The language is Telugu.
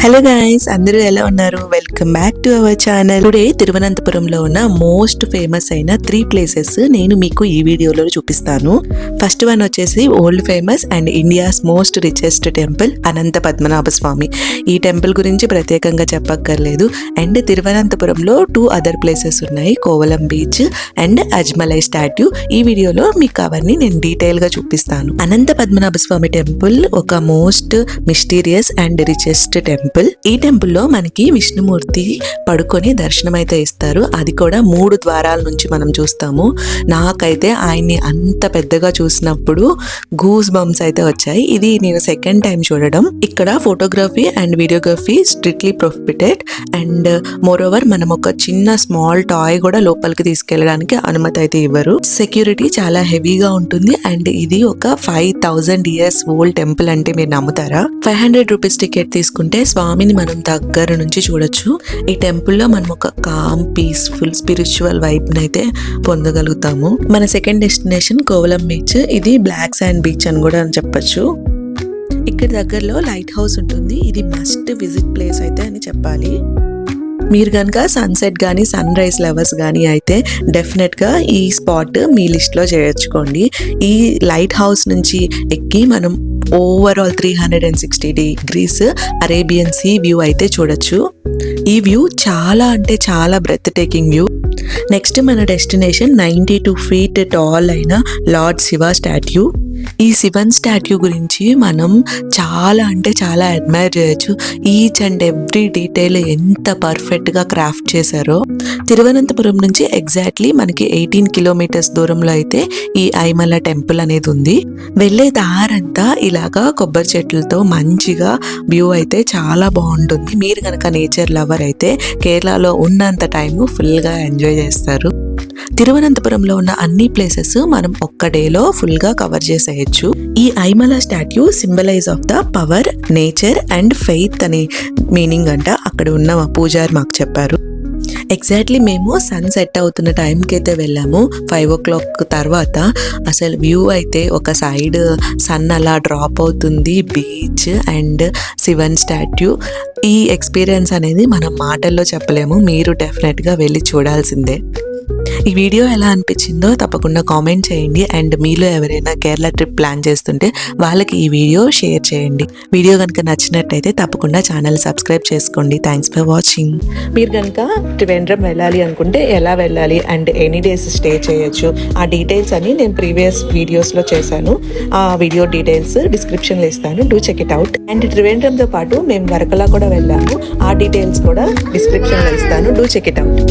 హలో గైస్, అందరూ ఎలా ఉన్నారు? Welcome back to our channel. Today తిరువనంతపురంలో ఉన్న మోస్ట్ ఫేమస్ అయిన 3 ప్లేసెస్ నేను మీకు ఈ వీడియోలో చూపిస్తాను. ఫస్ట్ వన్ వచ్చేసి old famous and India's most richest temple Ananta Padmanabha Swamy. ఈ టెంపుల్ గురించి ప్రత్యేకంగా చెప్పక్కర్లేదు. అండ్ తిరువనంతపురంలో 2 అదర్ ప్లేసెస్ ఉన్నాయి, కోవలం బీచ్ అండ్ అజ్మలై స్టాట్యూ. ఈ వీడియోలో మీకు అవన్నీ నేను డీటెయిల్ గా చూపిస్తాను. అనంత పద్మనాభ స్వామి టెంపుల్ ఒక most mysterious and richest temple. ఈ టెంపుల్ లో మనకి విష్ణుమూర్తి పడుకొని దర్శనం అయితే ఇస్తారు. అది కూడా 3 ద్వారాల నుంచి మనం చూస్తాము. నాకైతే ఆయన్ని అంత పెద్దగా చూసినప్పుడు గూస్ బంప్స్ అయితే వచ్చాయి. ఇది నేను సెకండ్ టైం చూడడం. ఇక్కడ photography and videography strictly prohibited. And more over మనం ఒక చిన్న స్మాల్ టాయ్ కూడా లోపలికి తీసుకెళ్ళడానికి అనుమతి అయితే ఇవ్వరు. సెక్యూరిటీ చాలా హెవీగా ఉంటుంది. అండ్ ఇది ఒక 5000 ఇయర్స్ ఓల్డ్ టెంపుల్ అంటే మీరు నమ్ముతారా? 500 రూపీస్ టికెట్ తీసుకుంటే స్వామిని మనం దగ్గర నుంచి చూడొచ్చు. ఈ టెంపుల్లో మనం ఒక కామ్, పీస్ఫుల్, స్పిరిచువల్ వైబ్ అయితే పొందగలుగుతాము. మన సెకండ్ డెస్టినేషన్ కోవలం బీచ్. ఇది బ్లాక్ శాండ్ బీచ్ అని కూడా చెప్పొచ్చు. ఇక్కడ దగ్గరలో లైట్ హౌస్ ఉంటుంది. ఇది మస్ట్ విజిట్ ప్లేస్ అయితే అని చెప్పాలి. మీరు కనుక సన్సెట్ కానీ సన్ రైజ్ లవర్స్ కానీ అయితే డెఫినెట్గా ఈ స్పాట్ మీ లిస్ట్లో చేర్చుకోండి. ఈ లైట్ హౌస్ నుంచి ఎక్కి మనం overall 360 degrees Arabian sea view అయితే చూడొచ్చు. ఈ వ్యూ చాలా అంటే చాలా బ్రెత్ టేకింగ్ వ్యూ. నెక్స్ట్ మన డెస్టినేషన్ 92 feet టాల్ అయిన లార్డ్ శివ స్టాట్యూ. ఈ శివన్ స్టాట్యూ గురించి మనం చాలా అంటే చాలా అడ్మైర్ చేయొచ్చు. ఈచ్ అండ్ ఎవ్రీ డీటెయిల్ ఎంత పర్ఫెక్ట్ గా క్రాఫ్ట్ చేశారో. తిరువనంతపురం నుంచి ఎగ్జాక్ట్లీ మనకి 18 kilometers దూరంలో అయితే ఈ ఐమల టెంపుల్ అనేది ఉంది. వెళ్ళే దారంతా ఇలాగా కొబ్బరి చెట్లతో మంచిగా వ్యూ అయితే చాలా బాగుంటుంది. మీరు కనుక నేచర్ లవర్ అయితే కేరళలో ఉన్నంత టైము ఫుల్ గా ఎంజాయ్ చేస్తారు. తిరువనంతపురంలో ఉన్న అన్ని ప్లేసెస్ మనం ఒక్క డేలో ఫుల్ గా కవర్ చేసేయచ్చు. ఈ ఐమల statue symbolize of the power, nature and faith అనే మీనింగ్ అంట అక్కడ ఉన్న పూజారి మాకు చెప్పారు. ఎగ్జాక్ట్లీ మేము సన్ సెట్ అవుతున్న టైంకి అయితే వెళ్ళాము. 5 o'clock తర్వాత అసలు వ్యూ అయితే ఒక సైడ్ సన్ అలా డ్రాప్ అవుతుంది, బీచ్ అండ్ శివన్ స్టాట్యూ. ఈ ఎక్స్పీరియన్స్ అనేది మనం మాటల్లో చెప్పలేము. మీరు డెఫినెట్గా వెళ్ళి చూడాల్సిందే. ఈ వీడియో ఎలా అనిపించిందో తప్పకుండా కామెంట్ చేయండి. అండ్ మీలో ఎవరైనా కేరళ ట్రిప్ ప్లాన్ చేస్తుంటే వాళ్ళకి ఈ వీడియో షేర్ చేయండి. వీడియో కనుక నచ్చినట్టయితే తప్పకుండా ఛానల్ సబ్స్క్రైబ్ చేసుకోండి. Thanks for watching. మీరు కనుక త్రివేంద్రం వెళ్ళాలి అనుకుంటే ఎలా వెళ్ళాలి అండ్ ఎనీ డేస్ స్టే చేయొచ్చు, ఆ డీటెయిల్స్ అని నేను ప్రీవియస్ వీడియోస్లో చేశాను. ఆ వీడియో డీటెయిల్స్ డిస్క్రిప్షన్లో ఇస్తాను. Do check it out. And త్రివేంద్రంతో పాటు మేము వరకలా కూడా వెళ్ళాము. ఆ డీటెయిల్స్ కూడా డిస్క్రిప్షన్లో ఇస్తాను. Do check it out.